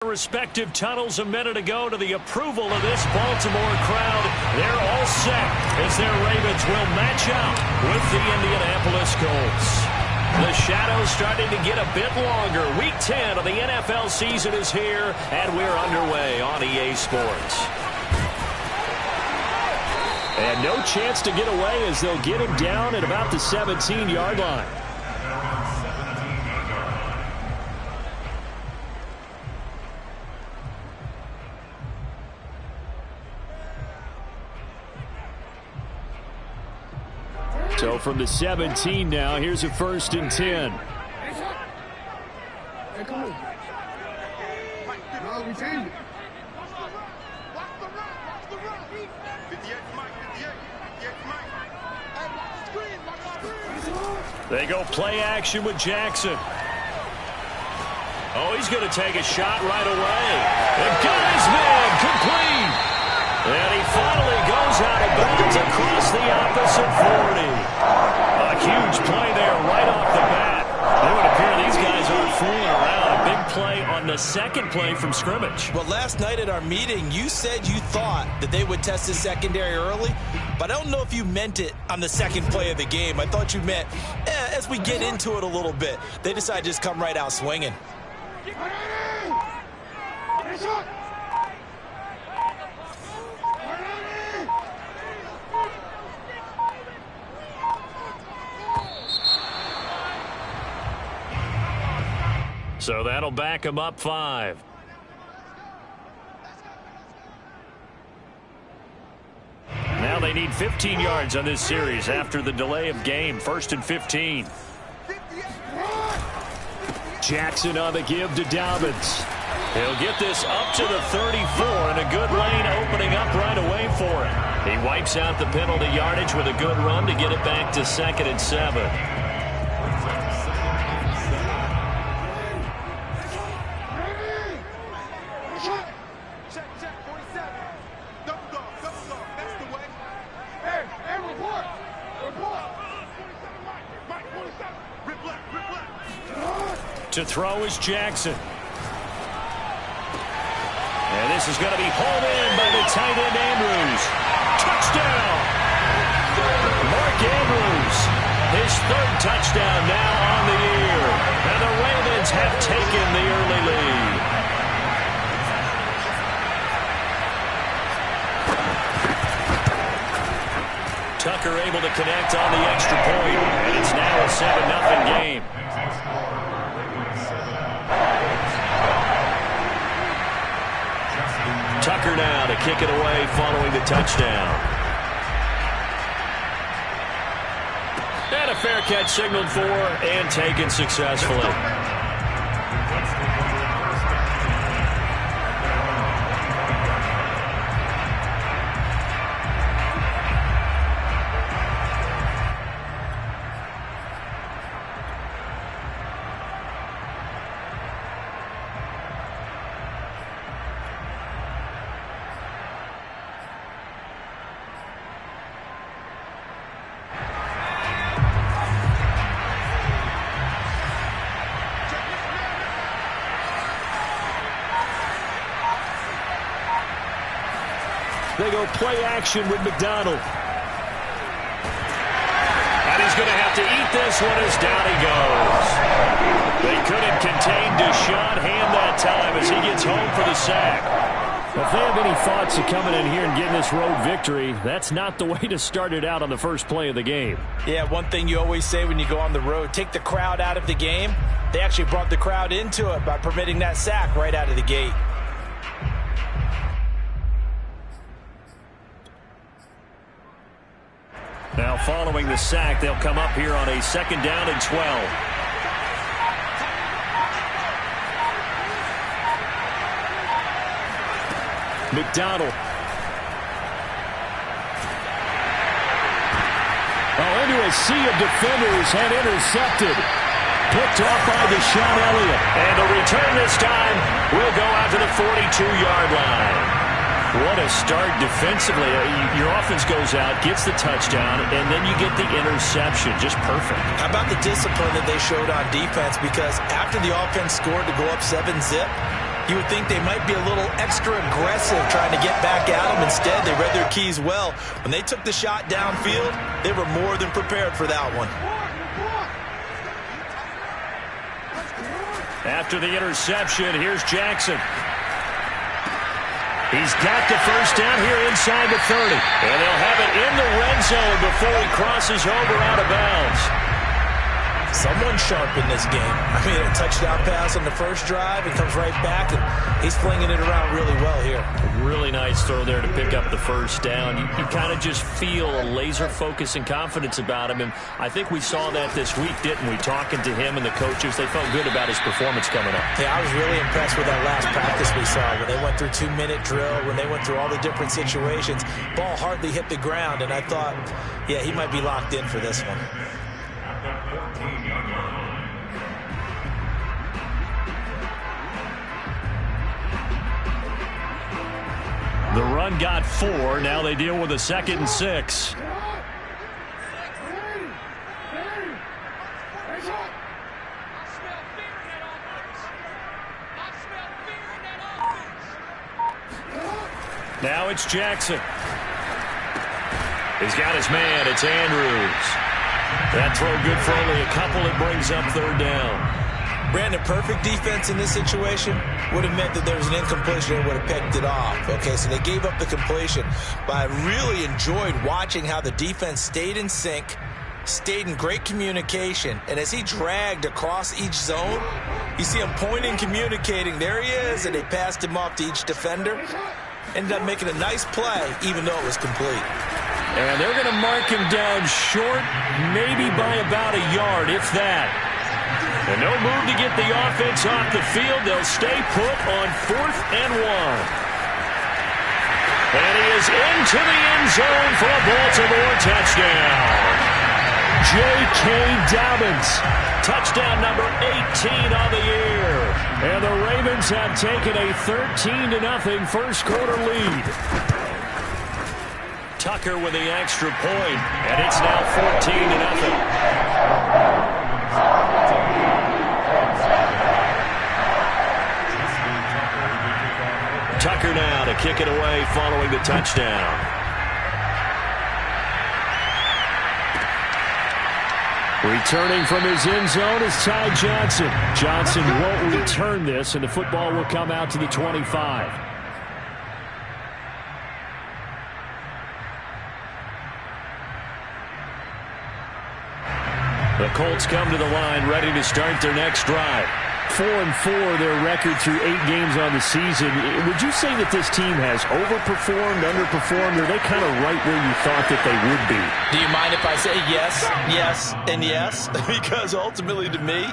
Respective tunnels a minute ago to the approval of this Baltimore crowd. They're all set as their Ravens will match up with the Indianapolis Colts. The shadows starting to get a bit longer. Week 10 of the NFL season is here, and we're underway on EA Sports. And no chance to get away as they'll get him down at about the 17-yard line. So from the 17 now, here's a 1st and 10. They go play action with Jackson. Oh, he's going to take a shot right away. And got his man complete. And he finally goes out of bounds across the opposite 40. A huge play there right off the bat. It would appear these guys aren't fooling around. A big play on the second play from scrimmage. Well, last night at our meeting, you said you thought that they would test the secondary early, but I don't know if you meant it on the second play of the game. I thought you meant, as we get into it a little bit, they decided to just come right out swinging. So that'll back him up 5. Now they need 15 yards on this series after the delay of game. 1st and 15. Jackson on the give to Dobbins. He'll get this up to the 34, and a good lane opening up right away for him. He wipes out the penalty yardage with a good run to get it back to 2nd and 7. To throw is Jackson. And this is going to be hauled in by the tight end Andrews. Touchdown! Mark Andrews, his 3rd touchdown now on the year. And the Ravens have taken the early lead. Tucker able to connect on the extra point, and it's now a 7-0 game. Tucker now to kick it away following the touchdown. And a fair catch signaled for and taken successfully. They go play action with McDonald. And he's going to have to eat this one as down he goes. They couldn't contain Deshaun Hand that time as he gets home for the sack. If they have any thoughts of coming in here and getting this road victory, that's not the way to start it out on the first play of the game. Yeah, one thing you always say when you go on the road, take the crowd out of the game. They actually brought the crowd into it by permitting that sack right out of the gate. Now following the sack, they'll come up here on a 2nd down and 12. McDonald. Oh, into a sea of defenders and intercepted. Picked off by Deshaun Elliott. And the return this time will go out to the 42-yard line. What a start defensively. Your offense goes out, gets the touchdown, and then you get the interception. Just perfect. How about the discipline that they showed on defense? Because after the offense scored to go up 7-zip, You would think they might be a little extra aggressive trying to get back at them. Instead, they read their keys well. When they took the shot downfield, they were more than prepared for that one. After the interception, here's Jackson. He's got the first down here inside the 30. And they'll have it in the red zone before he crosses over out of bounds. Someone sharp in this game. I mean, a touchdown pass on the first drive. He comes right back, and he's flinging it around really well here. Really nice throw there to pick up the first down. You kind of just feel a laser focus and confidence about him, and I think we saw that this week, didn't we? Talking to him and the coaches, they felt good about his performance coming up. Yeah, I was really impressed with that last practice we saw when they went through 2-minute drill, when they went through all the different situations. Ball hardly hit the ground, and I thought, yeah, he might be locked in for this one. The run got 4. Now they deal with a 2nd and 6. Now it's Jackson. He's got his man. It's Andrews. That throw good for only a couple. It brings up 3rd down. Brandon, perfect defense in this situation would have meant that there was an incompletion and would have picked it off. Okay, so they gave up the completion. But I really enjoyed watching how the defense stayed in sync, stayed in great communication, and as he dragged across each zone, you see him pointing, communicating. There he is, and they passed him off to each defender. Ended up making a nice play, even though it was complete. And they're going to mark him down short, maybe by about a yard, if that. And no move to get the offense off the field. They'll stay put on 4th and 1. And he is into the end zone for a Baltimore touchdown. J.K. Dobbins, touchdown number 18 on the year. And the Ravens have taken a 13-0 first quarter lead. Tucker with the extra point, and it's now 14-0. Tucker now to kick it away following the touchdown. Returning from his end zone is Ty Johnson. Johnson won't return this, and the football will come out to the 25. The Colts come to the line ready to start their next drive. 4-4 their record through 8 games on the season. Would you say that this team has overperformed, underperformed, or are they kind of right where you thought that they would be? Do you mind if I say yes, yes, and yes? Because ultimately to me,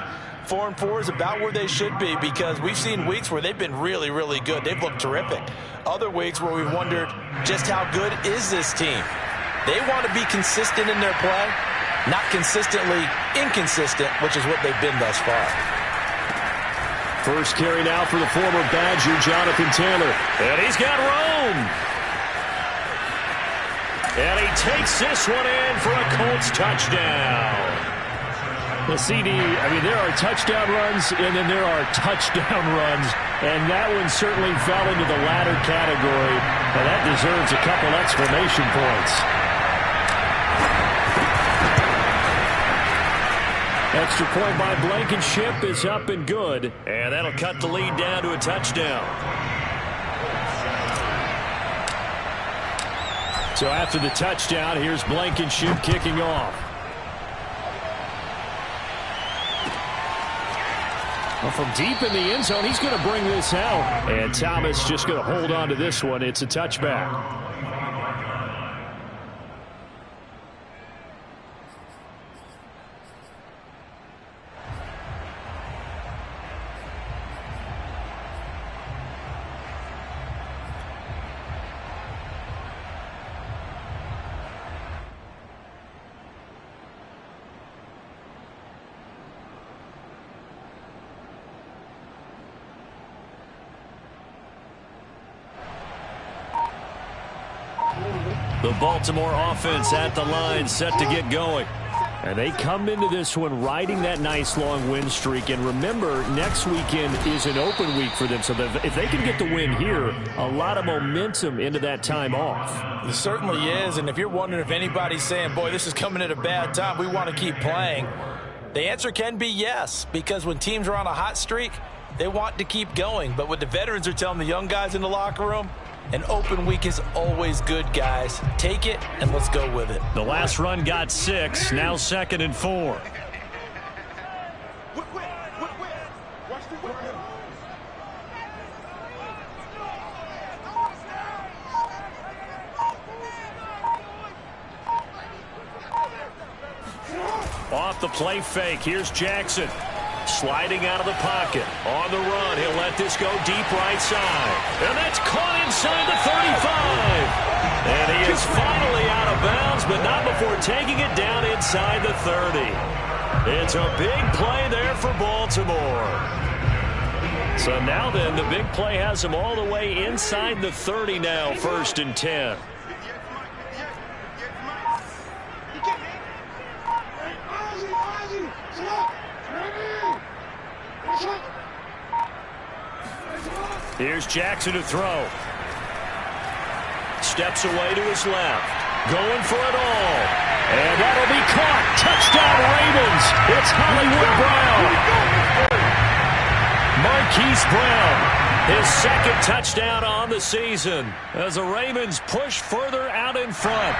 4-4 is about where they should be, because we've seen weeks where they've been really, really good. They've looked terrific. Other weeks where we've wondered just how good is this team. They want to be consistent in their play, not consistently inconsistent, which is what they've been thus far. First carry now for the former Badger, Jonathan Taylor. And he's got Rome. And he takes this one in for a Colts touchdown. The CD, I mean, there are touchdown runs, and then there are touchdown runs. And that one certainly fell into the latter category. And that deserves a couple exclamation points. Extra point by Blankenship is up and good. And that'll cut the lead down to a touchdown. So after the touchdown, here's Blankenship kicking off. Well, from deep in the end zone, he's going to bring this out. And Thomas just going to hold on to this one. It's a touchback. The Baltimore offense at the line, set to get going. And they come into this one riding that nice long win streak. And remember, next weekend is an open week for them. So if they can get the win here, a lot of momentum into that time off. It certainly is. And if you're wondering if anybody's saying, boy, this is coming at a bad time, we want to keep playing, the answer can be yes. Because when teams are on a hot streak, they want to keep going. But what the veterans are telling the young guys in the locker room, an open week is always good, guys. Take it, and let's go with it. The last run got 6, now 2nd and 4. Off the play fake, here's Jackson. Sliding out of the pocket. On the run, he'll let this go deep right side. And that's caught inside the 35. And he is finally out of bounds, but not before taking it down inside the 30. It's a big play there for Baltimore. So now then, the big play has him all the way inside the 30 now, 1st and 10. Here's Jackson to throw. Steps away to his left. Going for it all. And that'll be caught. Touchdown Ravens. It's Hollywood Brown. Marquise Brown. His 2nd touchdown on the season as the Ravens push further out in front.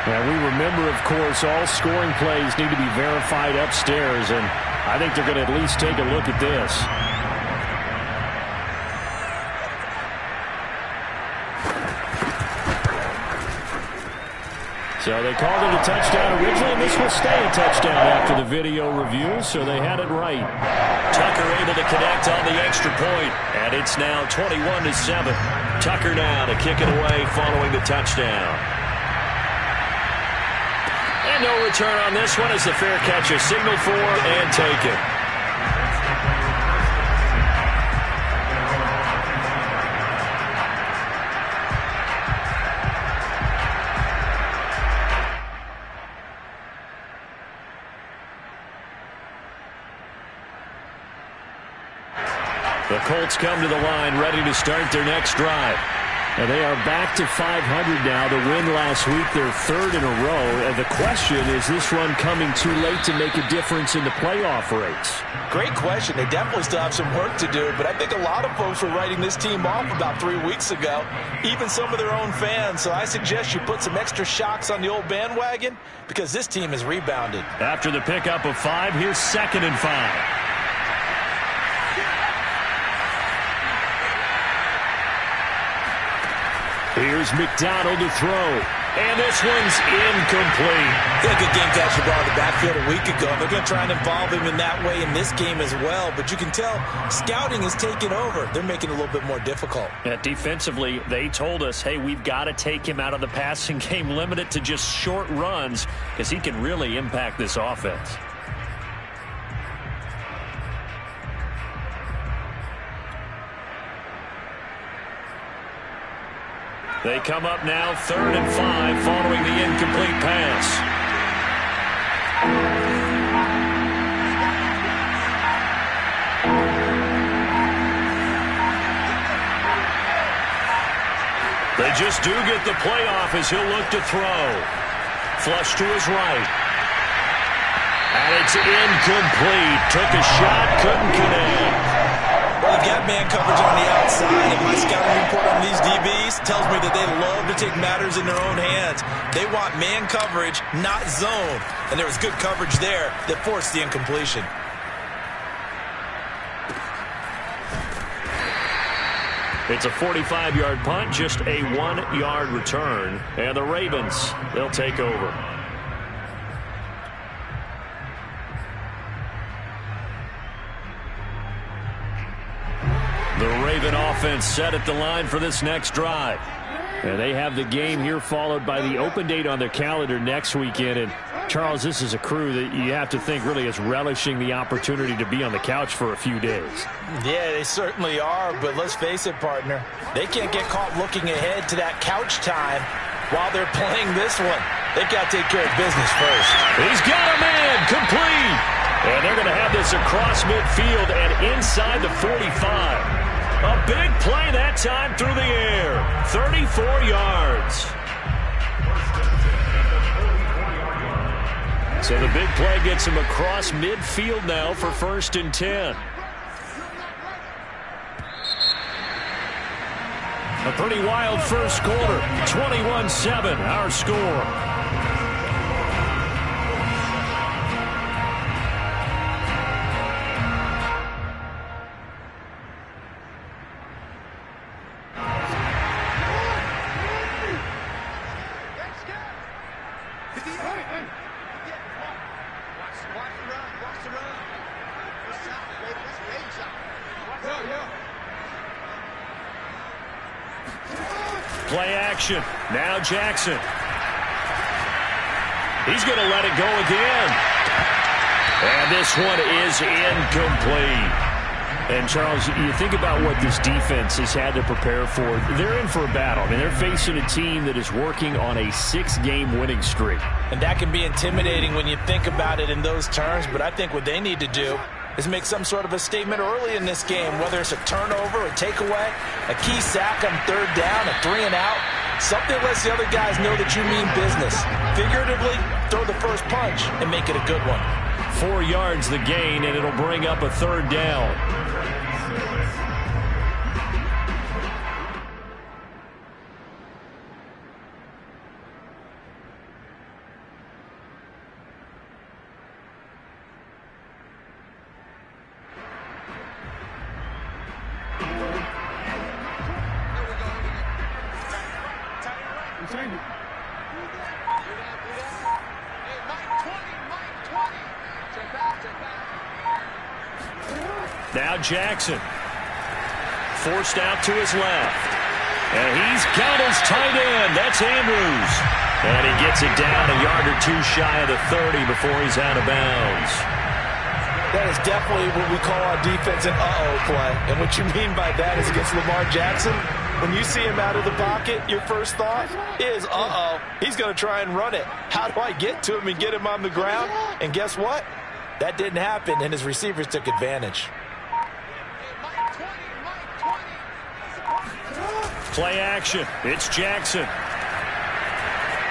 Now we remember, of course, all scoring plays need to be verified upstairs, and I think they're going to at least take a look at this. So they called it a touchdown originally, and this will stay a touchdown after the video review, so they had it right. Tucker able to connect on the extra point, and it's now 21-7. Tucker now to kick it away following the touchdown. And no return on this one as the fair catch is signaled for and taken. The Colts come to the line ready to start their next drive. And they are back to 500 now. The win last week, their 3rd in a row. And the question, is this run coming too late to make a difference in the playoff race? Great question. They definitely still have some work to do, but I think a lot of folks were writing this team off about 3 weeks ago, even some of their own fans. So I suggest you put some extra shocks on the old bandwagon because this team has rebounded. After the pickup of 5, here's 2nd and 5. Here's McDonald to throw. And this one's incomplete. Yeah, good game catch the ball in the backfield a week ago. They're going to try and involve him in that way in this game as well. But you can tell scouting is taking over. They're making it a little bit more difficult. Yeah, defensively, they told us, hey, we've got to take him out of the passing game, limit it to just short runs, because he can really impact this offense. They come up now 3rd and 5 following the incomplete pass. They just do get the playoff as he'll look to throw. Flush to his right. And it's incomplete. Took a shot, couldn't connect. Well, they've got man coverage on the outside, and my scouting report on these DBs tells me that they love to take matters in their own hands. They want man coverage, not zone. And there was good coverage there that forced the incompletion. It's a 45-yard punt, just a 1-yard return. And the Ravens, they'll take over. The Raven offense set at the line for this next drive. And they have the game here followed by the open date on their calendar next weekend. And, Charles, this is a crew that you have to think really is relishing the opportunity to be on the couch for a few days. Yeah, they certainly are. But let's face it, partner, they can't get caught looking ahead to that couch time while they're playing this one. They got to take care of business first. He's got a man complete. And they're going to have this across midfield and inside the 45. A big play that time through the air. 34 yards. So the big play gets him across midfield now for 1st and 10. A pretty wild first quarter. 21-7, our score. Play action. Now Jackson. He's going to let it go again. And this one is incomplete. And, Charles, you think about what this defense has had to prepare for. They're in for a battle. I mean, they're facing a team that is working on a 6-game winning streak. And that can be intimidating when you think about it in those terms. But I think what they need to do is make some sort of a statement early in this game, whether it's a turnover, a takeaway, a key sack on 3rd down, a 3-and-out. Something lets the other guys know that you mean business. Figuratively, throw the first punch and make it a good one. 4 yards the gain, and it'll bring up a 3rd down. Now Jackson, forced out to his left. And he's got his tight end. That's Andrews. And he gets it down a yard or two shy of the 30 before he's out of bounds. That is definitely what we call on defense an uh-oh play. And what you mean by that is against Lamar Jackson, when you see him out of the pocket, your first thought is, uh-oh, he's going to try and run it. How do I get to him and get him on the ground? And guess what? That didn't happen, and his receivers took advantage. Play action. It's Jackson.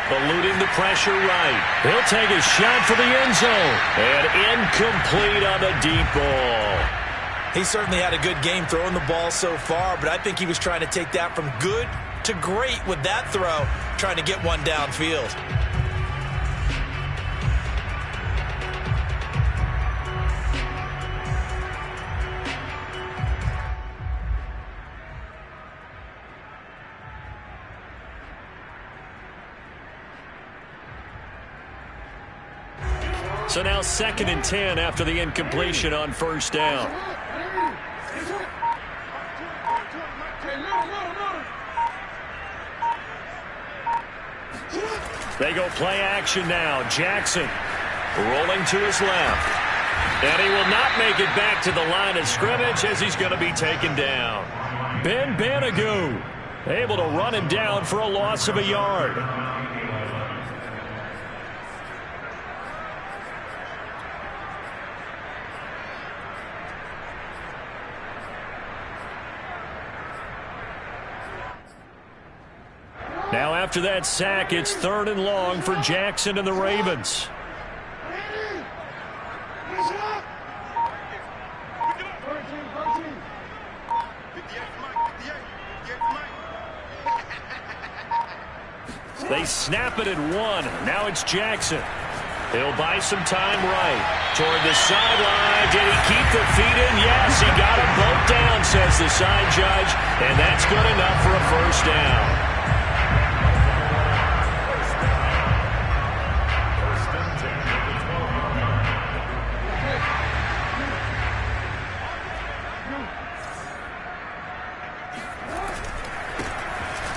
Eluding the pressure right. He'll take a shot for the end zone. And incomplete on the deep ball. He certainly had a good game throwing the ball so far, but I think he was trying to take that from good to great with that throw, trying to get one downfield. So now 2nd and 10 after the incompletion on 1st down. They go play action now. Jackson rolling to his left. And he will not make it back to the line of scrimmage as he's going to be taken down. Ben Banagoo able to run him down for a loss of a yard. Now after that sack, it's 3rd and long for Jackson and the Ravens. They snap it at 1. Now it's Jackson. He'll buy some time right. Toward the sideline. Did he keep the feet in? Yes, he got them both down, says the side judge. And that's good enough for a 1st down.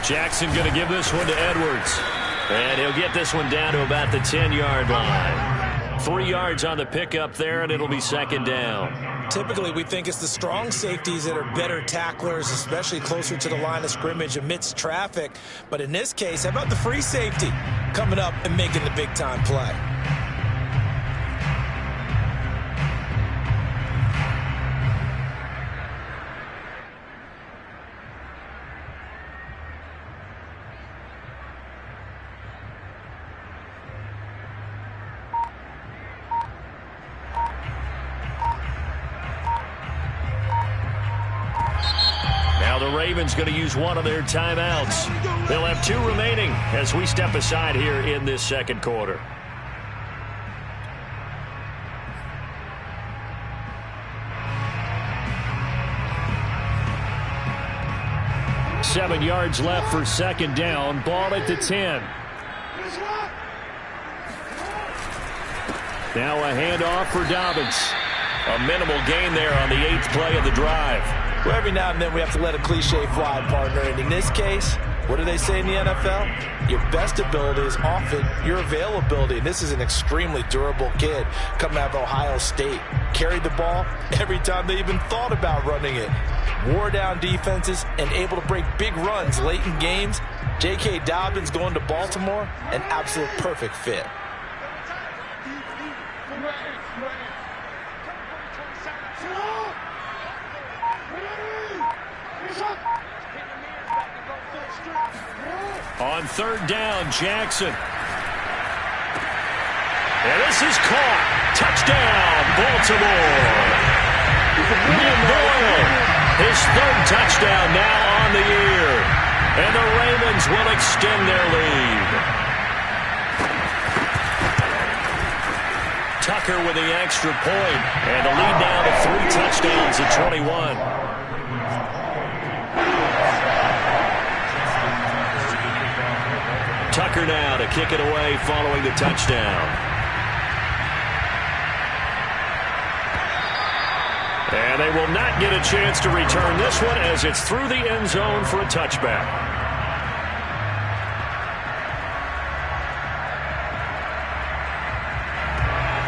Jackson going to give this one to Edwards. And he'll get this one down to about the 10-yard line. 3 yards on the pickup there, and it'll be 2nd down. Typically, we think it's the strong safeties that are better tacklers, especially closer to the line of scrimmage amidst traffic. But in this case, how about the free safety coming up and making the big-time play? The Ravens going to use one of their timeouts. They'll have 2 remaining as we step aside here in this second quarter. Seven yards left for second down. Ball at the 10. Now a handoff for Dobbins. A minimal gain there on the 8th play of the drive. Well, every now and then we have to let a cliche fly, partner. And in this case, what do they say in the NFL? Your best ability is often your availability. And this is an extremely durable kid coming out of Ohio State. Carried the ball every time they even thought about running it. Wore down defenses and able to break big runs late in games. J.K. Dobbins going to Baltimore, an absolute perfect fit. On third down, Jackson. And this is caught. Touchdown, Baltimore. Boyle, his 3rd touchdown now on the year. And the Ravens will extend their lead. Tucker with the extra point. And the lead now to 3 touchdowns at 21. Tucker now to kick it away following the touchdown. And they will not get a chance to return this one as it's through the end zone for a touchback.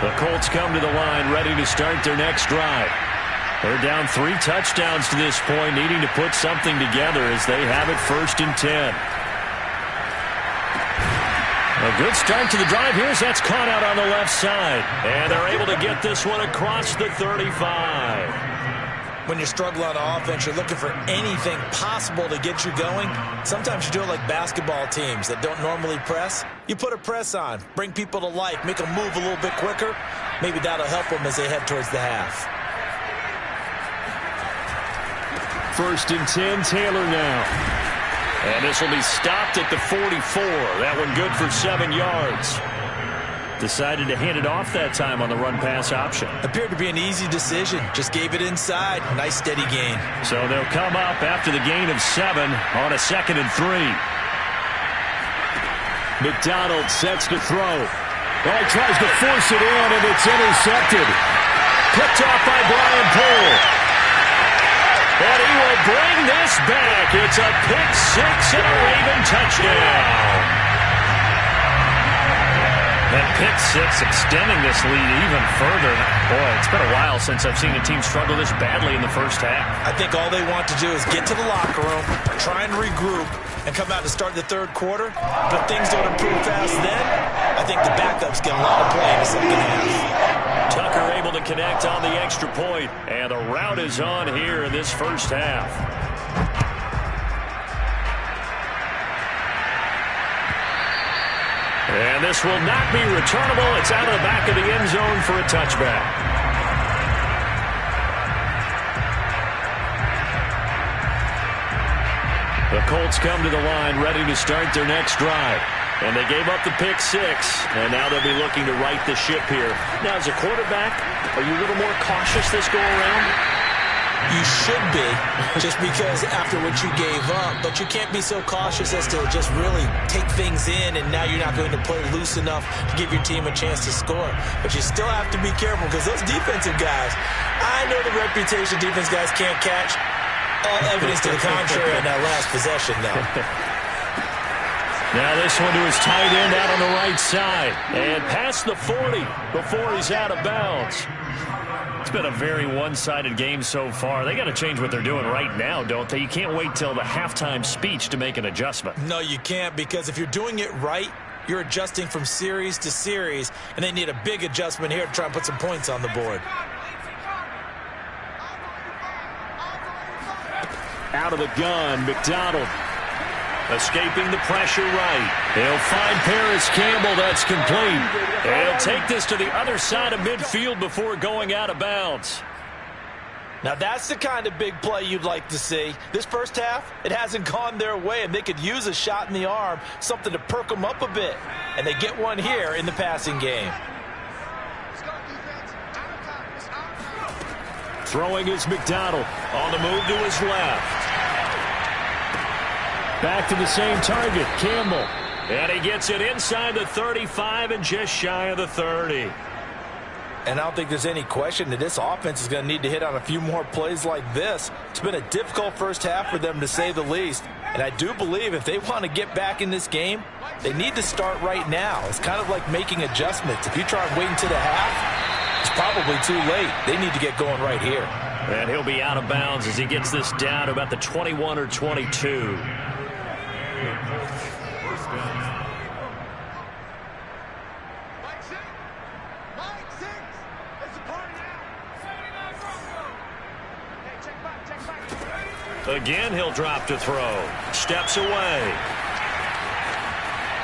The Colts come to the line ready to start their next drive. They're down 3 touchdowns to this point, needing to put something together as they have it 1st and 10. A good start to the drive here as that's caught out on the left side. And they're able to get this one across the 35. When you're struggling on offense, you're looking for anything possible to get you going. Sometimes you do it like basketball teams that don't normally press. You put a press on, bring people to life, make them move a little bit quicker. Maybe that'll help them as they head towards the half. 1st and 10, Taylor now. And this will be stopped at the 44. That one good for 7 yards. Decided to hand it off that time on the run-pass option. Appeared to be an easy decision. Just gave it inside. Nice steady gain. So they'll come up after the gain of 7 on a 2nd and 3. McDonald sets to throw. Oh, he tries to force it in, and it's intercepted. Picked off by Brian Poole. And he will bring this back. It's a pick 6 and a Raven touchdown. That pick 6 extending this lead even further. Boy, it's been a while since I've seen a team struggle this badly in the first half. I think all they want to do is get to the locker room, try and regroup, and come out to start the 3rd quarter. But if things don't improve fast then, I think the backups get a lot of play in the second half. Tucker able to connect on the extra point, and the route is on here in this first half. And this will not be returnable. It's out of the back of the end zone for a touchback. The Colts come to the line ready to start their next drive. And they gave up the pick 6, and now they'll be looking to right the ship here. Now, as a quarterback, are you a little more cautious this go-around? You should be, just because after what you gave up. But you can't be so cautious as to just really take things in, and now you're not going to play loose enough to give your team a chance to score. But you still have to be careful, because those defensive guys, I know the reputation defense guys can't catch. All evidence to the contrary on that last possession, though. Now this one to his tight end out on the right side. And past the 40 before he's out of bounds. It's been a very one-sided game so far. They got to change what they're doing right now, don't they? You can't wait till the halftime speech to make an adjustment. No, you can't, because if you're doing it right, you're adjusting from series to series, and they need a big adjustment here to try and put some points on the board. Out of the gun, McDonald. Escaping the pressure right. He'll find Paris Campbell. That's complete. He'll take this to the other side of midfield before going out of bounds. Now that's the kind of big play you'd like to see. This first half, it hasn't gone their way, and they could use a shot in the arm, something to perk them up a bit. And they get one here in the passing game. Throwing is McDonald. On the move to his left. Back to the same target, Campbell. And he gets it inside the 35 and just shy of the 30. And I don't think there's any question that this offense is going to need to hit on a few more plays like this. It's been a difficult first half for them, to say the least. And I do believe if they want to get back in this game, they need to start right now. It's kind of like making adjustments. If you try and wait until the half, it's probably too late. They need to get going right here. And he'll be out of bounds as he gets this down to about the 21 or 22. Again, he'll drop to throw. Steps away.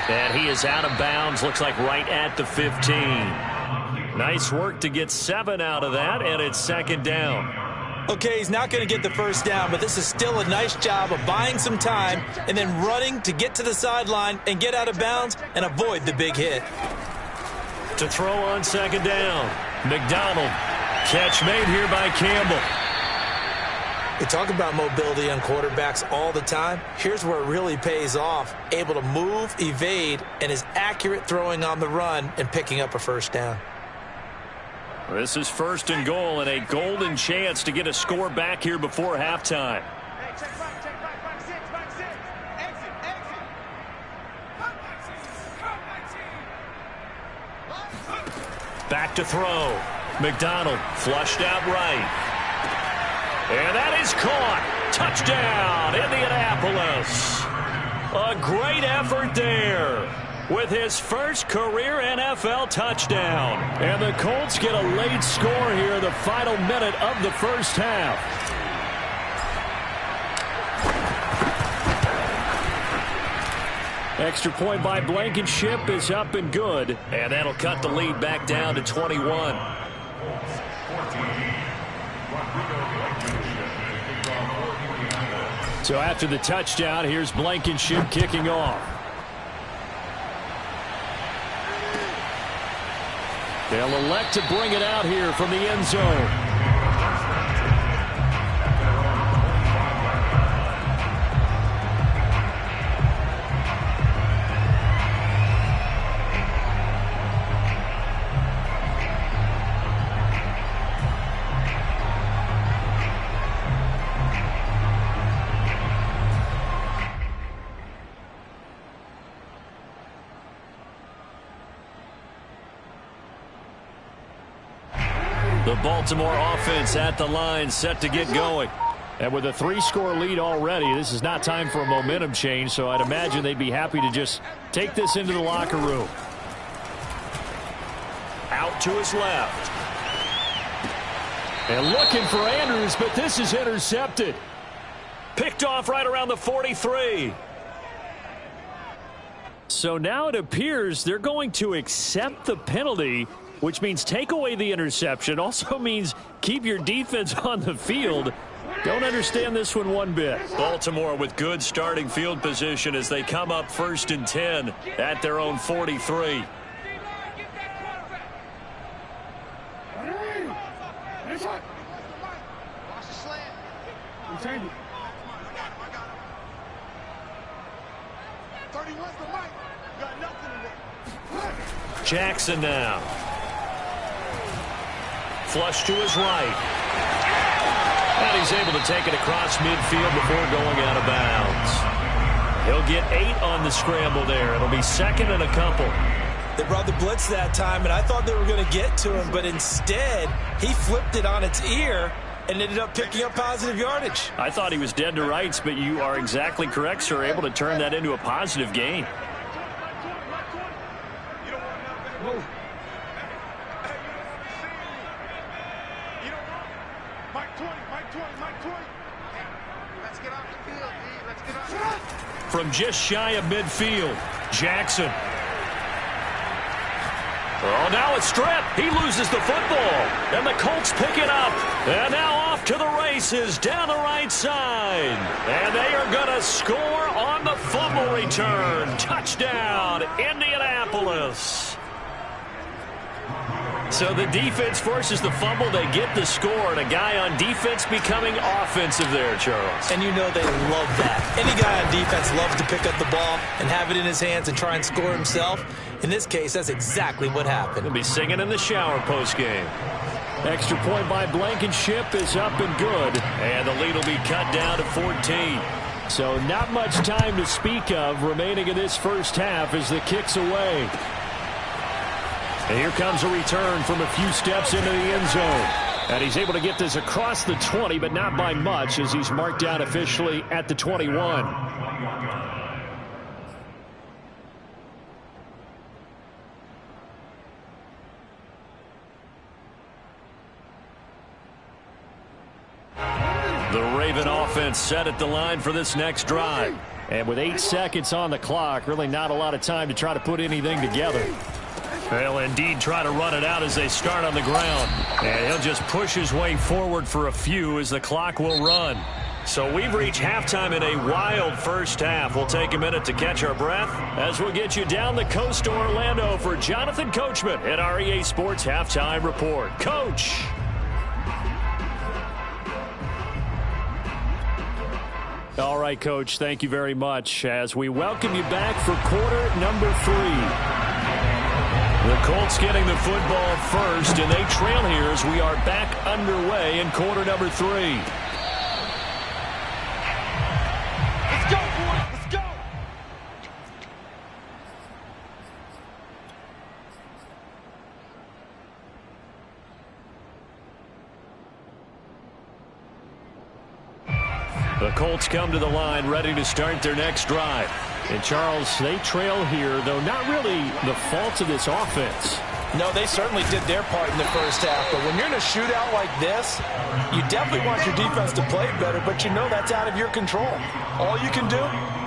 And he is out of bounds. Looks like right at the 15. Nice work to get 7 out of that, and it's second down. Okay, he's not going to get the first down, but this is still a nice job of buying some time and then running to get to the sideline and get out of bounds and avoid the big hit. To throw on second down. McDonald. Catch made here by Campbell. We talk about mobility on quarterbacks all the time. Here's where it really pays off. Able to move, evade, and is accurate throwing on the run and picking up a first down. This is first and goal, and a golden chance to get a score back here before halftime. Back to throw. McDonald flushed out right. And that is caught. Touchdown, Indianapolis. A great effort there with his first career NFL touchdown. And the Colts get a late score here, the final minute of the first half. Extra point by Blankenship is up and good. And that'll cut the lead back down to 21. So after the touchdown, here's Blankenship kicking off. They'll elect to bring it out here from the end zone. The Baltimore offense at the line, set to get going. And with a 3-score lead already, this is not time for a momentum change, so I'd imagine they'd be happy to just take this into the locker room. Out to his left. And looking for Andrews, but this is intercepted. Picked off right around the 43. So now it appears they're going to accept the penalty, which means take away the interception. Also means keep your defense on the field. Don't understand this one bit. Baltimore with good starting field position as they come up 1st and 10 at their own 43. Jackson now. Flush to his right. And he's able to take it across midfield before going out of bounds. He'll get 8 on the scramble there. It'll be second and a couple. They brought the blitz that time, and I thought they were going to get to him, but instead, he flipped it on its ear and ended up picking up positive yardage. I thought he was dead to rights, but you are exactly correct, sir. Able to turn that into a positive gain. From just shy of midfield, Jackson. Oh, now it's stripped. He loses the football. And the Colts pick it up. And now off to the races down the right side. And they are going to score on the fumble return. Touchdown, Indianapolis. So the defense forces the fumble. They get the score. And a guy on defense becoming offensive there, Charles. And you know they love that. Any guy on defense loves to pick up the ball and have it in his hands and try and score himself. In this case, that's exactly what happened. He'll be singing in the shower postgame. Extra point by Blankenship is up and good. And the lead will be cut down to 14. So not much time to speak of remaining in this first half as the kick's away. And here comes a return from a few steps into the end zone. And he's able to get this across the 20, but not by much as he's marked down officially at the 21. The Raven offense set at the line for this next drive. And with 8 seconds on the clock, really not a lot of time to try to put anything together. They'll indeed try to run it out as they start on the ground. And he'll just push his way forward for a few as the clock will run. So we've reached halftime in a wild first half. We'll take a minute to catch our breath as we'll get you down the coast to Orlando for Jonathan Coachman at our EA Sports Halftime Report. Coach. All right, Coach, thank you very much as we welcome you back for quarter number 3. The Colts getting the football first, and they trail here as we are back underway in quarter number 3. Let's go, boys. Let's go. The Colts come to the line ready to start their next drive. And, Charles, they trail here, though not really the fault of this offense. No, they certainly did their part in the first half. But when you're in a shootout like this, you definitely want your defense to play better, but you know that's out of your control. All you can do,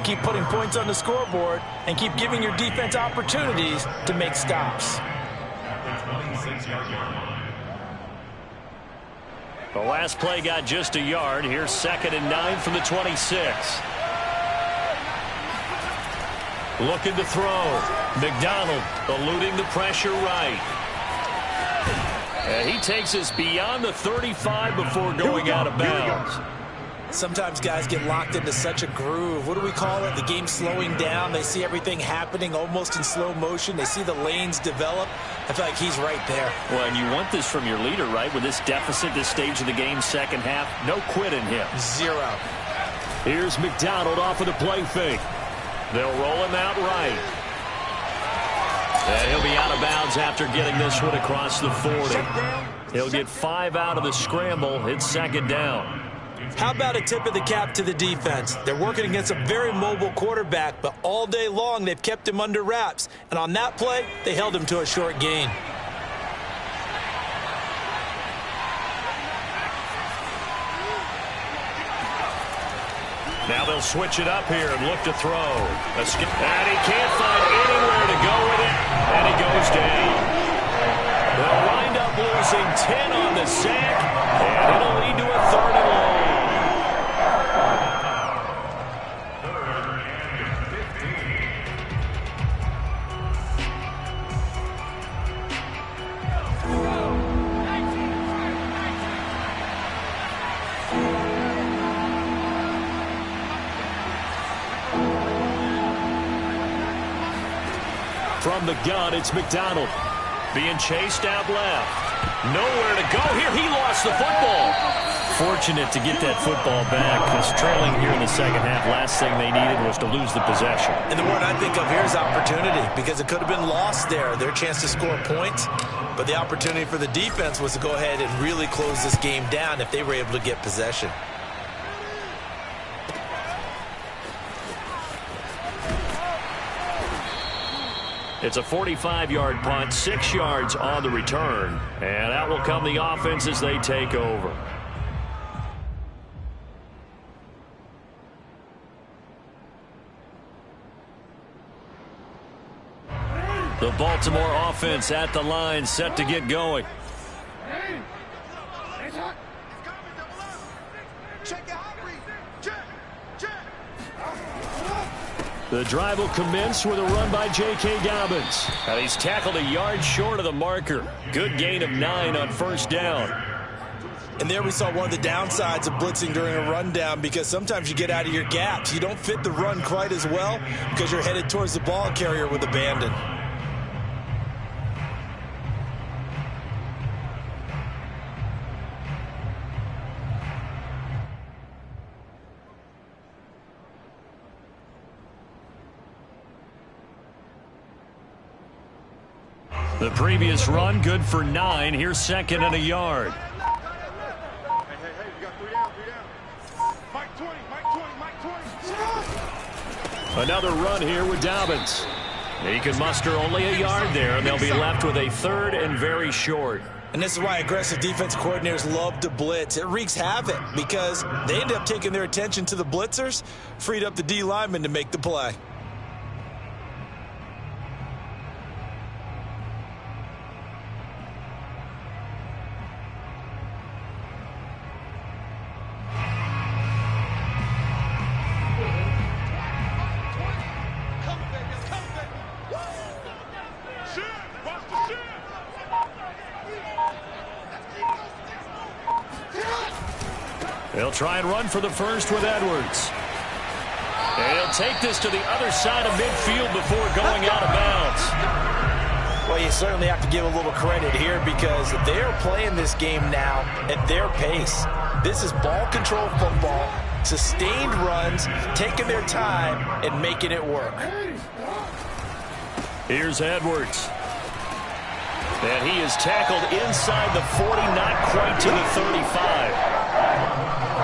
keep putting points on the scoreboard and keep giving your defense opportunities to make stops. The last play got just a yard. Here's 2nd and 9 from the 26. Looking to throw. McDonald eluding the pressure right. And he takes us beyond the 35 before going out of bounds. Sometimes guys get locked into such a groove. What do we call it? The game slowing down. They see everything happening almost in slow motion. They see the lanes develop. I feel like he's right there. Well, and you want this from your leader, right? With this deficit, this stage of the game, second half, no quit in him. 0. Here's McDonald off of the play fake. They'll roll him out right. And he'll be out of bounds after getting this one across the 40. He'll get 5 out of the scramble. It's 2nd down. How about a tip of the cap to the defense? They're working against a very mobile quarterback, but all day long they've kept him under wraps. And on that play, they held him to a short gain. Now they'll switch it up here and look to throw. And he can't find anywhere to go with it, and he goes down. They'll wind up losing 10 on the sack, and it'll lead to a 3rd and long. From the gun, it's McDonald. Being chased out left. Nowhere to go here. He lost the football. Fortunate to get that football back, because trailing here in the second half, last thing they needed was to lose the possession. And the word I think of here is opportunity, because it could have been lost there, their chance to score points. But the opportunity for the defense was to go ahead and really close this game down if they were able to get possession. It's a 45-yard punt, 6 yards on the return. And out will come the offense as they take over. The Baltimore offense at the line, set to get going. The drive will commence with a run by J.K. Dobbins. And he's tackled a yard short of the marker. Good gain of 9 on first down. And there we saw one of the downsides of blitzing during a rundown, because sometimes you get out of your gaps. You don't fit the run quite as well because you're headed towards the ball carrier with abandon. The previous run, good for 9. Here's second and a yard. Hey, we got 3 down. Mike 20, Mike 20. Another run here with Dobbins. He can muster only a yard there, and they'll be left with a third and very short. And this is why aggressive defense coordinators love to blitz. It wreaks havoc because they end up taking their attention to the blitzers, freed up the D lineman to make the play. They'll try and run for the first with Edwards. And he'll take this to the other side of midfield before going out of bounds. Well, you certainly have to give a little credit here, because they are playing this game now at their pace. This is ball control football, sustained runs, taking their time and making it work. Here's Edwards. And he is tackled inside the 40, not quite to the 35.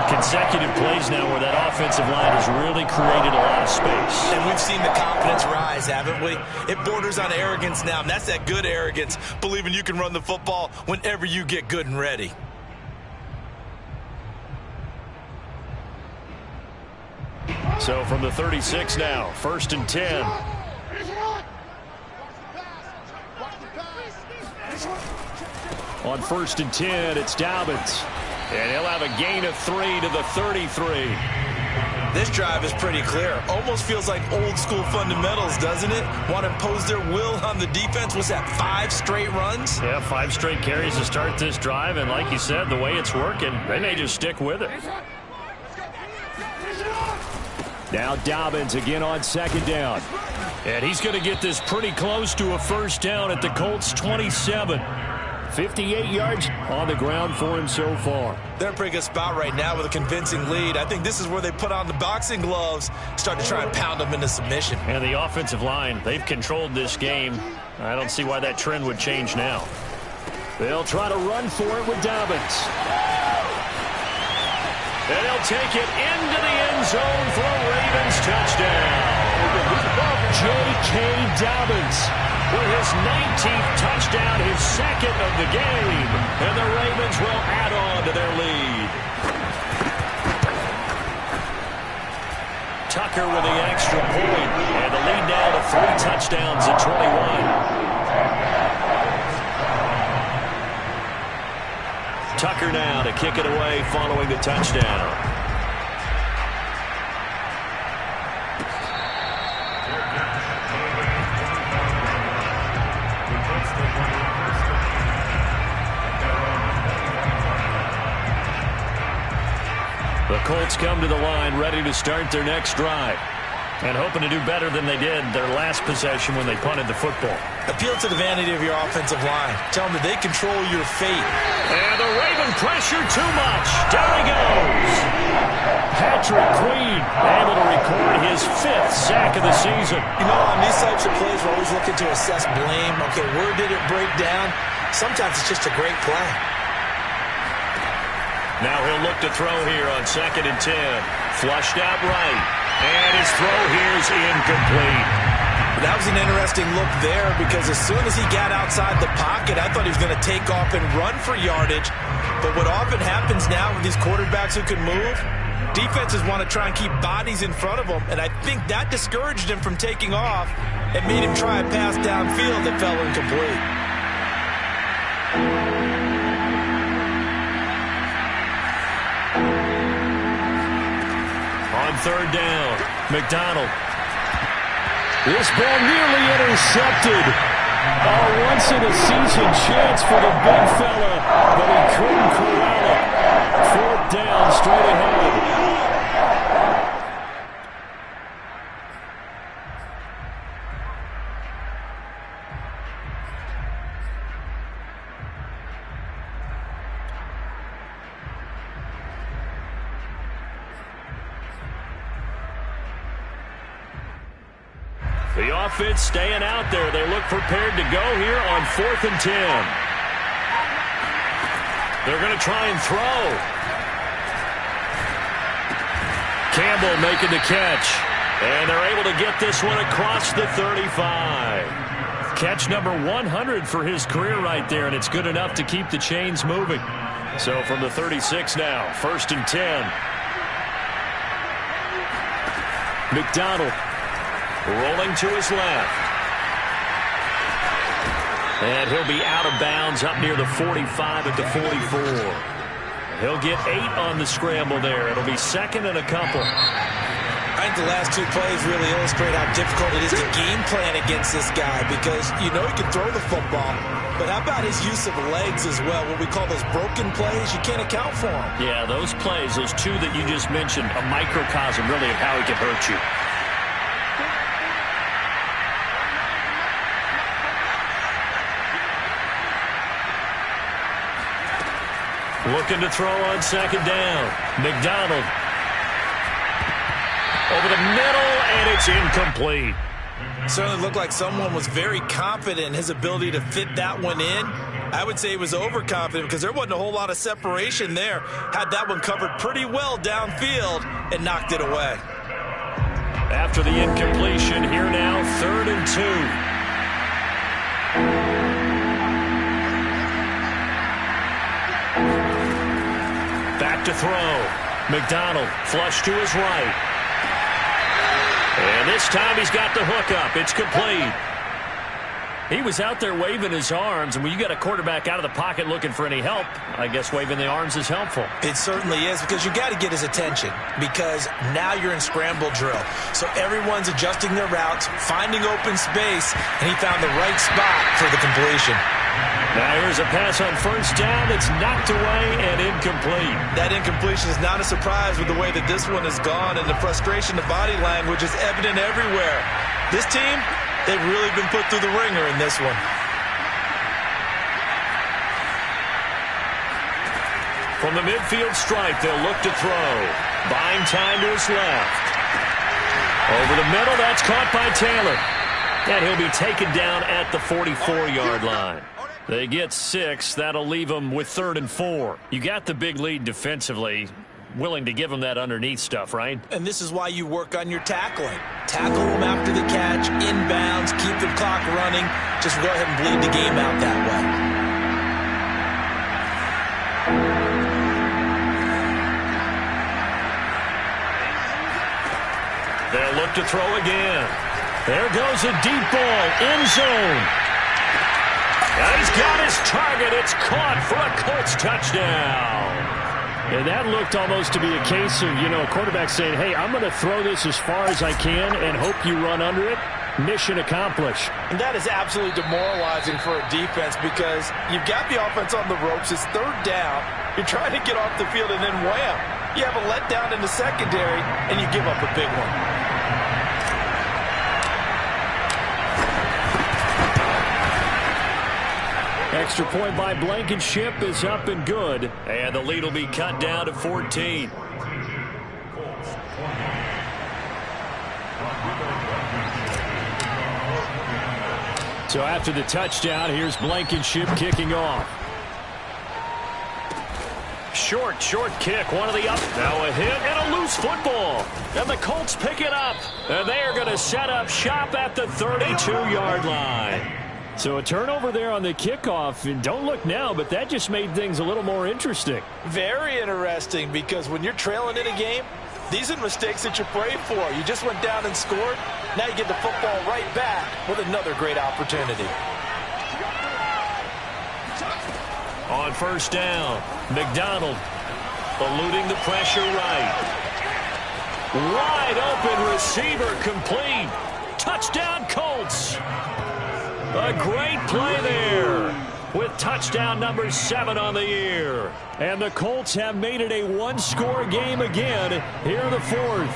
Consecutive plays now where that offensive line has really created a lot of space. And we've seen the confidence rise, haven't we? It borders on arrogance now, and that's that good arrogance, believing you can run the football whenever you get good and ready. So from the 36 now, 1st and 10. On 1st and 10, it's Dobbins. And he'll have a gain of 3 to the 33. This drive is pretty clear. Almost feels like old school fundamentals, doesn't it? Want to impose their will on the defense. Was that 5 straight runs? Yeah, 5 straight carries to start this drive. And like you said, the way it's working, they may just stick with it. Now Dobbins again on 2nd down. And he's going to get this pretty close to a first down at the Colts 27. 58 yards on the ground for him so far. They're in a pretty good spot right now with a convincing lead. I think this is where they put on the boxing gloves, start to try and pound them into submission. And the offensive line, they've controlled this game. I don't see why that trend would change now. They'll try to run for it with Dobbins. And he'll take it into the end zone for a Ravens touchdown. J.K. Dobbins with his 19th touchdown, his 2nd of the game. And the Ravens will add on to their lead. Tucker with the extra point. And the lead now to 3 touchdowns at 21. Tucker now to kick it away following the touchdown. The Colts come to the line ready to start their next drive. And hoping to do better than they did their last possession when they punted the football. Appeal to the vanity of your offensive line. Tell them that they control your fate. And the Raven pressure too much. Down he goes. Patrick Queen able to record his 5th sack of the season. You know, on these types of plays, we're always looking to assess blame. Okay, where did it break down? Sometimes it's just a great play. Now he'll look to throw here on 2nd and 10. Flushed out right. And his throw here is incomplete. That was an interesting look there because as soon as he got outside the pocket, I thought he was going to take off and run for yardage. But what often happens now with these quarterbacks who can move, defenses want to try and keep bodies in front of them, and I think that discouraged him from taking off and made him try a pass downfield that fell incomplete. On 3rd down, McDonald. This ball nearly intercepted. A once-in-a-season chance for the big fella, but he couldn't corral it. 4th down, straight ahead. The offense staying out there. They look prepared to go here on 4th and 10. They're going to try and throw. Campbell making the catch. And they're able to get this one across the 35. Catch number 100 for his career right there, and it's good enough to keep the chains moving. So from the 36 now, 1st and 10. McDonald. Rolling to his left. And he'll be out of bounds up near the 45 at the 44. He'll get 8 on the scramble there. It'll be 2nd and a couple. I think the last 2 plays really illustrate how difficult it is to game plan against this guy because you know he can throw the football, but how about his use of legs as well? What we call those broken plays, you can't account for them. Yeah, those plays, those 2 that you just mentioned, a microcosm really of how he can hurt you. Looking to throw on 2nd down. McDonald. Over the middle, and it's incomplete. Certainly looked like someone was very confident in his ability to fit that one in. I would say he was overconfident because there wasn't a whole lot of separation there. Had that one covered pretty well downfield and knocked it away. After the incompletion, here now, 3rd and 2. Back to throw. McDonald flush to his right. And this time he's got the hook up. It's complete. He was out there waving his arms, and when you got a quarterback out of the pocket looking for any help, I guess waving the arms is helpful. It certainly is because you got to get his attention because now you're in scramble drill. So everyone's adjusting their routes, finding open space, and he found the right spot for the completion. Now here's a pass on 1st down. It's knocked away and incomplete. That incompletion is not a surprise with the way that this one has gone, and the frustration, the body language is evident everywhere. This team, they've really been put through the ringer in this one. From the midfield stripe, they'll look to throw. Buying time to his left. Over the middle, that's caught by Taylor. And he'll be taken down at the 44-yard line. They get 6. That'll leave them with 3rd and 4. You got the big lead defensively. Willing to give them that underneath stuff, right? And this is why you work on your tackling. Tackle them after the catch, inbounds, keep the clock running. Just go ahead and bleed the game out that way. They'll look to throw again. There goes a deep ball, end zone. And he's got his target. It's caught for a Colts touchdown. And that looked almost to be a case of, you know, a quarterback saying, hey, I'm going to throw this as far as I can and hope you run under it. Mission accomplished. And that is absolutely demoralizing for a defense because you've got the offense on the ropes. It's 3rd down. You're trying to get off the field, and then wham, you have a letdown in the secondary, and you give up a big one. Extra point by Blankenship is up and good. And the lead will be cut down to 14. So after the touchdown, here's Blankenship kicking off. Short kick, one of the up. Now a hit and a loose football. And the Colts pick it up. And they are going to set up shop at the 32-yard line. So a turnover there on the kickoff. And don't look now, but that just made things a little more interesting. Very interesting, because when you're trailing in a game, these are mistakes that you pray for. You just went down and scored. Now you get the football right back with another great opportunity. On first down, McDonald eluding the pressure right. Wide open receiver complete. Touchdown Colts. A great play there with touchdown number 7 on the year. And the Colts have made it a one-score game again here in the fourth.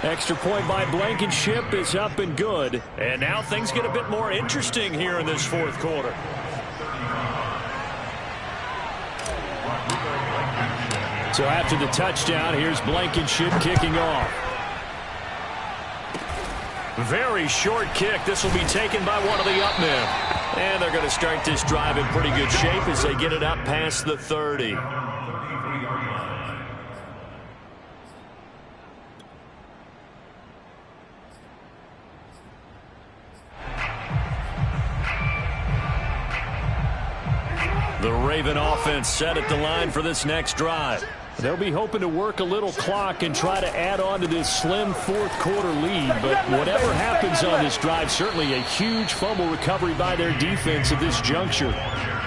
Extra point by Blankenship is up and good. And now things get a bit more interesting here in this fourth quarter. So after the touchdown, here's Blankenship kicking off. Very short kick. This will be taken by one of the up men. And they're going to start this drive in pretty good shape as they get it up past the 30. The Raven offense set at the line for this next drive. They'll be hoping to work a little clock and try to add on to this slim fourth quarter lead. But whatever happens on this drive, certainly a huge fumble recovery by their defense at this juncture.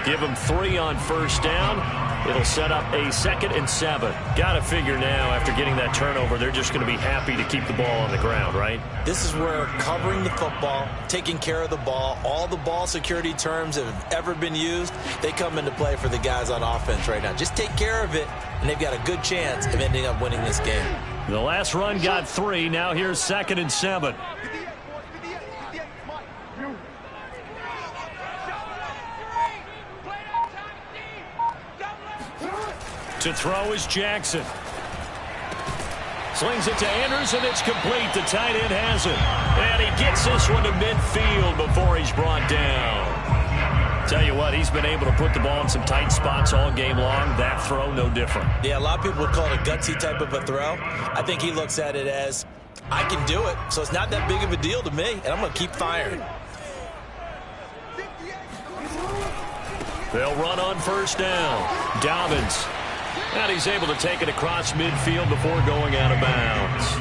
Give them 3 on first down. It'll set up a 2nd and 7. Got to figure now, after getting that turnover, they're just going to be happy to keep the ball on the ground, right? This is where covering the football, taking care of the ball, all the ball security terms that have ever been used, they come into play for the guys on offense right now. Just take care of it, and they've got a good chance of ending up winning this game. The last run got 3. Now here's 2nd and 7. To throw is Jackson. Slings it to Andrews, and it's complete. The tight end has it. And he gets this one to midfield before he's brought down. Tell you what, he's been able to put the ball in some tight spots all game long. That throw, no different. Yeah, a lot of people would call it a gutsy type of a throw. I think he looks at it as, I can do it, so it's not that big of a deal to me, and I'm going to keep firing. They'll run on first down. Dobbins. And he's able to take it across midfield before going out of bounds.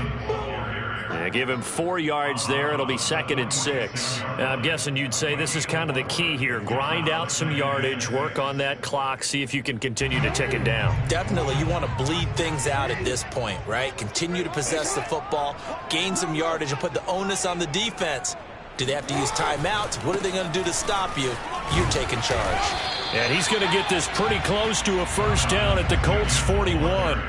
Yeah, give him 4 yards there. It'll be 2nd and 6. Now, I'm guessing you'd say this is kind of the key here. Grind out some yardage, work on that clock, see if you can continue to tick it down. Definitely. You want to bleed things out at this point, right? Continue to possess the football, gain some yardage, and put the onus on the defense. Do they have to use timeouts? What are they going to do to stop you? You're taking charge. And he's going to get this pretty close to a first down at the Colts 41.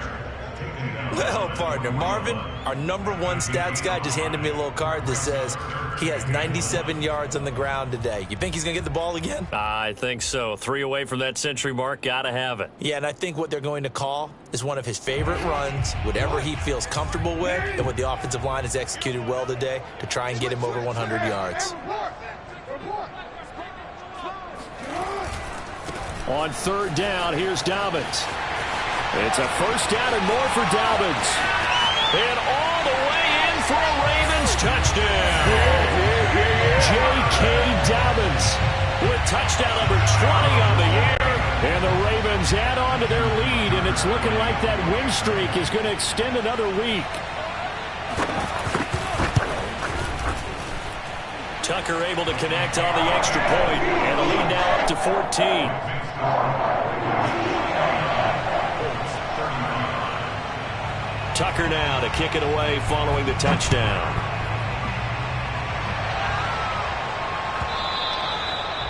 Well, partner, Marvin, our #1 stats guy, just handed me a little card that says he has 97 yards on the ground today. You think he's going to get the ball again? I think so. 3 away from that century mark. Got to have it. Yeah, and I think what they're going to call is one of his favorite runs, whatever he feels comfortable with, and what the offensive line has executed well today to try and get him over 100 yards. On third down, here's Dobbins. It's a first down and more for Dobbins. And all the way in for a Ravens touchdown. J.K. Dobbins with touchdown number 20 on the year. And the Ravens add on to their lead, and it's looking like that win streak is going to extend another week. Tucker able to connect on the extra point, and the lead now up to 14. Tucker now to kick it away following the touchdown.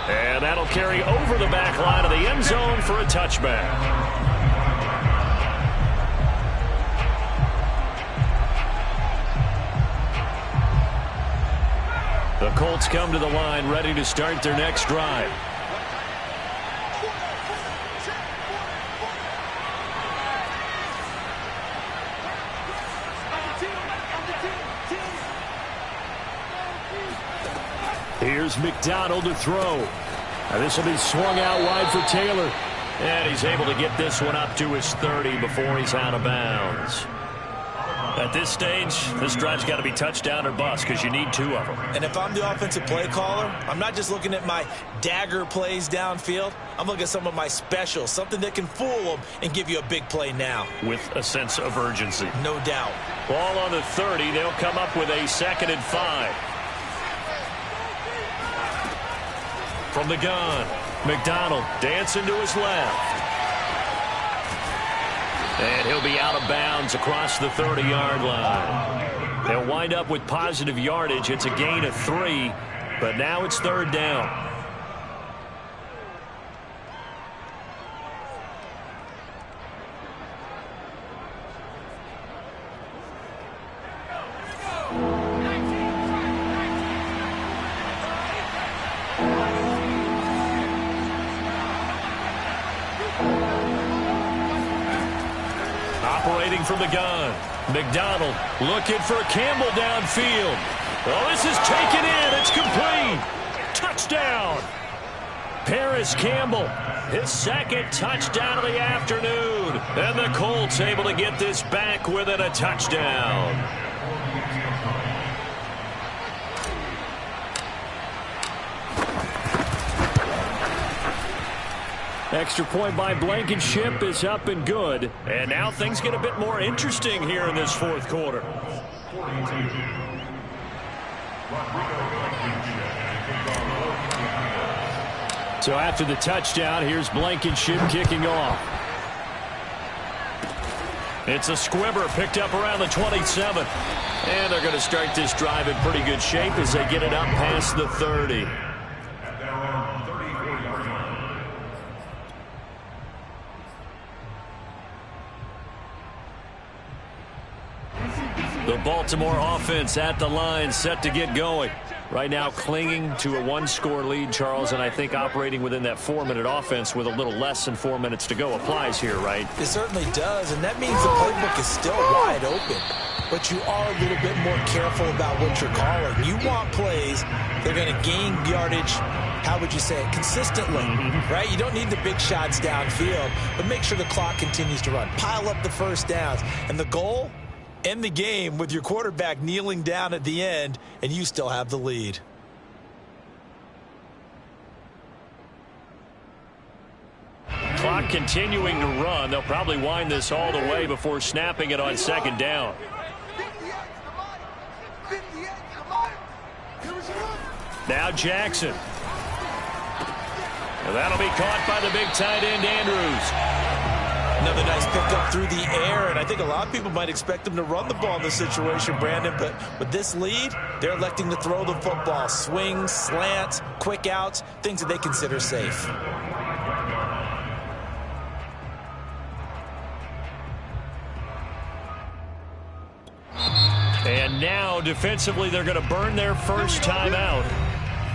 And that'll carry over the back line of the end zone for a touchback. The Colts come to the line ready to start their next drive. Here's McDonald to throw. Now this will be swung out wide for Taylor. And he's able to get this one up to his 30 before he's out of bounds. At this stage, this drive's got to be touchdown or bust because you need 2 of them. And if I'm the offensive play caller, I'm not just looking at my dagger plays downfield. I'm looking at some of my specials, something that can fool them and give you a big play now. With a sense of urgency. No doubt. Ball on the 30. They'll come up with a 2nd and 5. From the gun, McDonald dancing to his left. And he'll be out of bounds across the 30-yard line. They'll wind up with positive yardage. It's a gain of 3, but now it's 3rd down. Operating from the gun. McDonald looking for Campbell downfield. Oh, this is taken in. It's complete. Touchdown. Paris Campbell, his 2nd touchdown of the afternoon. And the Colts able to get this back within a touchdown. Extra point by Blankenship is up and good. And now things get a bit more interesting here in this 4th quarter. So after the touchdown, here's Blankenship kicking off. It's a squibber picked up around the 27. And they're going to start this drive in pretty good shape as they get it up past the 30. The Baltimore offense at the line, set to get going. Right now clinging to a 1-score lead, Charles, and I think operating within that 4-minute offense with a little less than 4 minutes to go applies here, right? It certainly does, and that means the playbook is still wide open. But you are a little bit more careful about what you're calling. You want plays that are going to gain yardage, how would you say it, consistently, right? You don't need the big shots downfield, but make sure the clock continues to run. Pile up the first downs. And the goal? End the game with your quarterback kneeling down at the end, and you still have the lead. Clock continuing to run. They'll probably wind this all the way before snapping it on 2nd down. Now Jackson. And that'll be caught by the big tight end, Andrews. Another nice pickup through the air, and I think a lot of people might expect them to run the ball in this situation, Brandon, but with this lead, they're electing to throw the football. Swings, slants, quick outs, things that they consider safe. And now, defensively, they're going to burn their first timeout.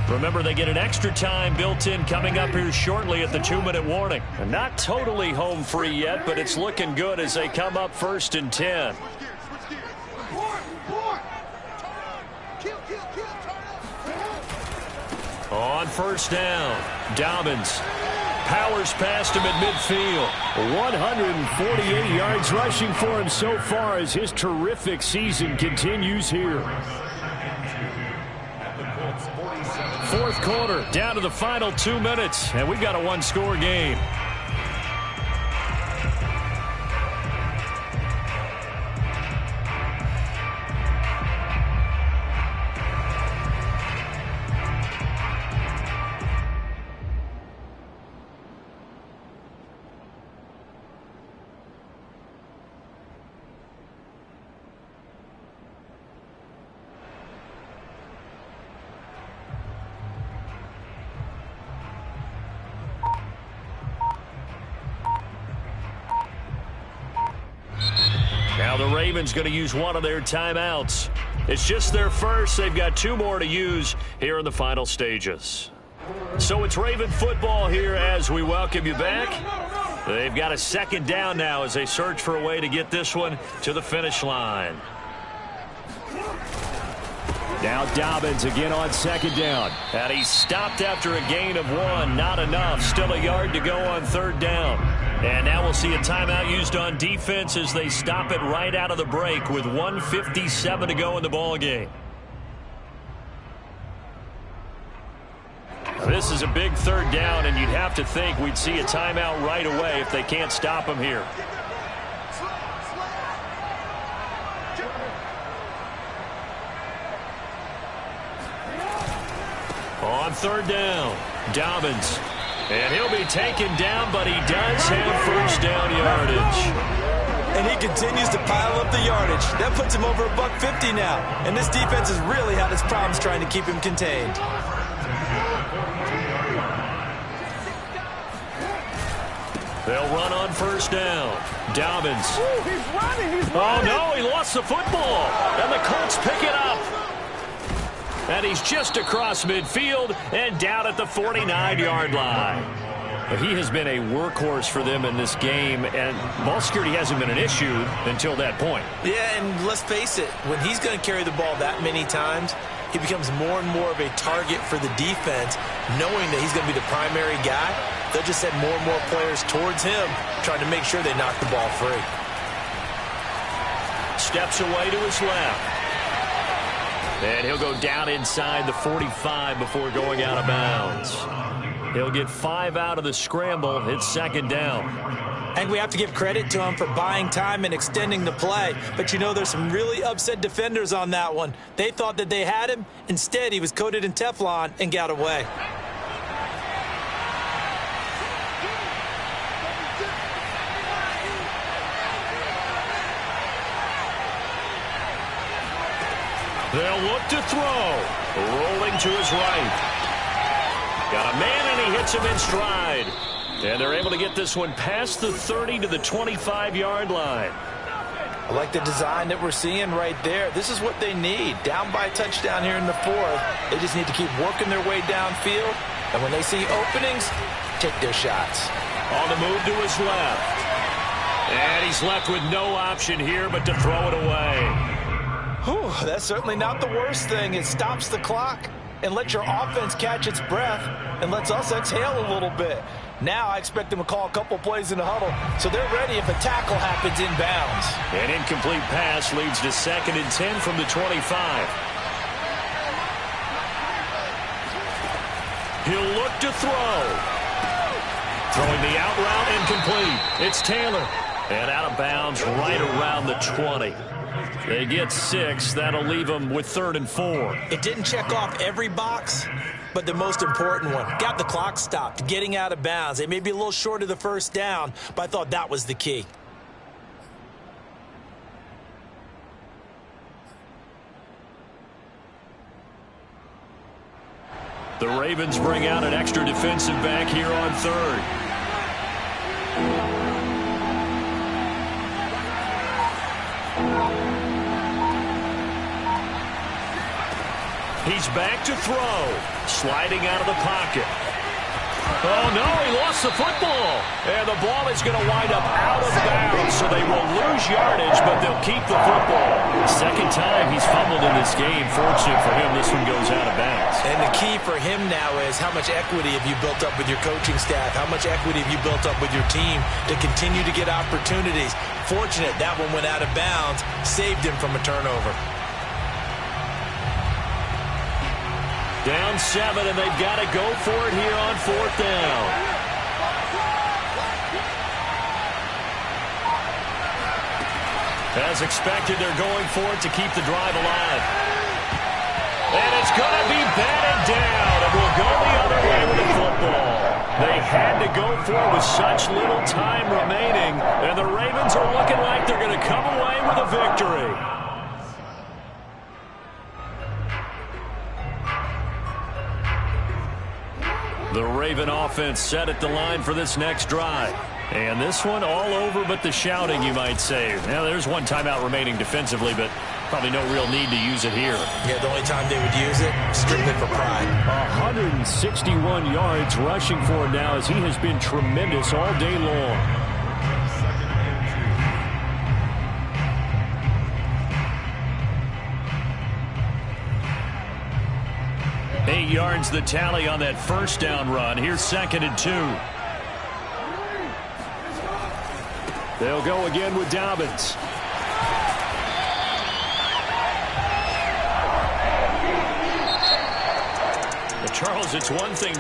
Remember, they get an extra time built in coming up here shortly at the 2-minute warning. And not totally home free yet, but it's looking good as they come up 1st and 10. On 1st down, Dobbins powers past him at midfield. 148 yards rushing for him so far as his terrific season continues here. 4th quarter, down to the final 2 minutes, and we've got a 1-score game. Now the Ravens going to use one of their timeouts. It's just their first. They've got 2 more to use here in the final stages. So it's Raven football here as we welcome you back. They've got a 2nd down now as they search for a way to get this one to the finish line. Now Dobbins again on 2nd down. And he stopped after a gain of 1. Not enough. Still a yard to go on 3rd down. And now we'll see a timeout used on defense as they stop it right out of the break with 1:57 to go in the ballgame. This is a big 3rd down, and you'd have to think we'd see a timeout right away if they can't stop him here. On 3rd down, Dobbins. And he'll be taken down, but he does have 1st down yardage. And he continues to pile up the yardage. That puts him over $150 now. And this defense has really had its problems trying to keep him contained. They'll run on 1st down. Dobbins. Ooh, he's running. Oh, no, he lost the football. And the Colts pick it up. And he's just across midfield and down at the 49-yard line. He has been a workhorse for them in this game, and ball security hasn't been an issue until that point. Yeah, and let's face it, when he's going to carry the ball that many times, he becomes more and more of a target for the defense, knowing that he's going to be the primary guy. They'll just send more and more players towards him, trying to make sure they knock the ball free. Steps away to his left. And he'll go down inside the 45 before going out of bounds. He'll get 5 out of the scramble. It's 2nd down. And we have to give credit to him for buying time and extending the play. But you know, there's some really upset defenders on that one. They thought that they had him. Instead, he was coated in Teflon and got away. They'll look to throw. Rolling to his right. Got a man, and he hits him in stride. And they're able to get this one past the 30 to the 25-yard line. I like the design that we're seeing right there. This is what they need. Down by a touchdown here in the 4th. They just need to keep working their way downfield. And when they see openings, take their shots. On the move to his left. And he's left with no option here but to throw it away. Whew, that's certainly not the worst thing. It stops the clock and lets your offense catch its breath and lets us exhale a little bit. Now I expect them to call a couple plays in the huddle so they're ready if a tackle happens inbounds. An incomplete pass leads to 2nd and 10 from the 25. He'll look to throw. Throwing the out route incomplete. It's Taylor. And out of bounds right around the 20. They get 6. That'll leave them with 3rd and 4. It didn't check off every box, but the most important one. Got the clock stopped, getting out of bounds. They may be a little short of the 1st down, but I thought that was the key. The Ravens bring out an extra defensive back here on 3rd. He's back to throw. Sliding out of the pocket. Oh, no, he lost the football. And the ball is going to wind up out of bounds, so they will lose yardage, but they'll keep the football. 2nd time he's fumbled in this game. Fortunate for him, this one goes out of bounds. And the key for him now is how much equity have you built up with your coaching staff? How much equity have you built up with your team to continue to get opportunities? Fortunate that one went out of bounds, saved him from a turnover. Down 7, and they've got to go for it here on 4th down. As expected, they're going for it to keep the drive alive. And it's going to be batted down, and we'll go the other way with the football. They had to go for it with such little time remaining, and the Ravens are looking like they're going to come away with a victory. The Raven offense set at the line for this next drive. And this one all over but the shouting, you might say. Now, there's one timeout remaining defensively, but Probably no real need to use it here. Yeah, the only time they would use it, strictly for pride. 161 yards rushing for him now as he has been tremendous all day long. 8 yards the tally on that first down run. Here's 2nd and 2. They'll go again with Dobbins. Charles, it's one thing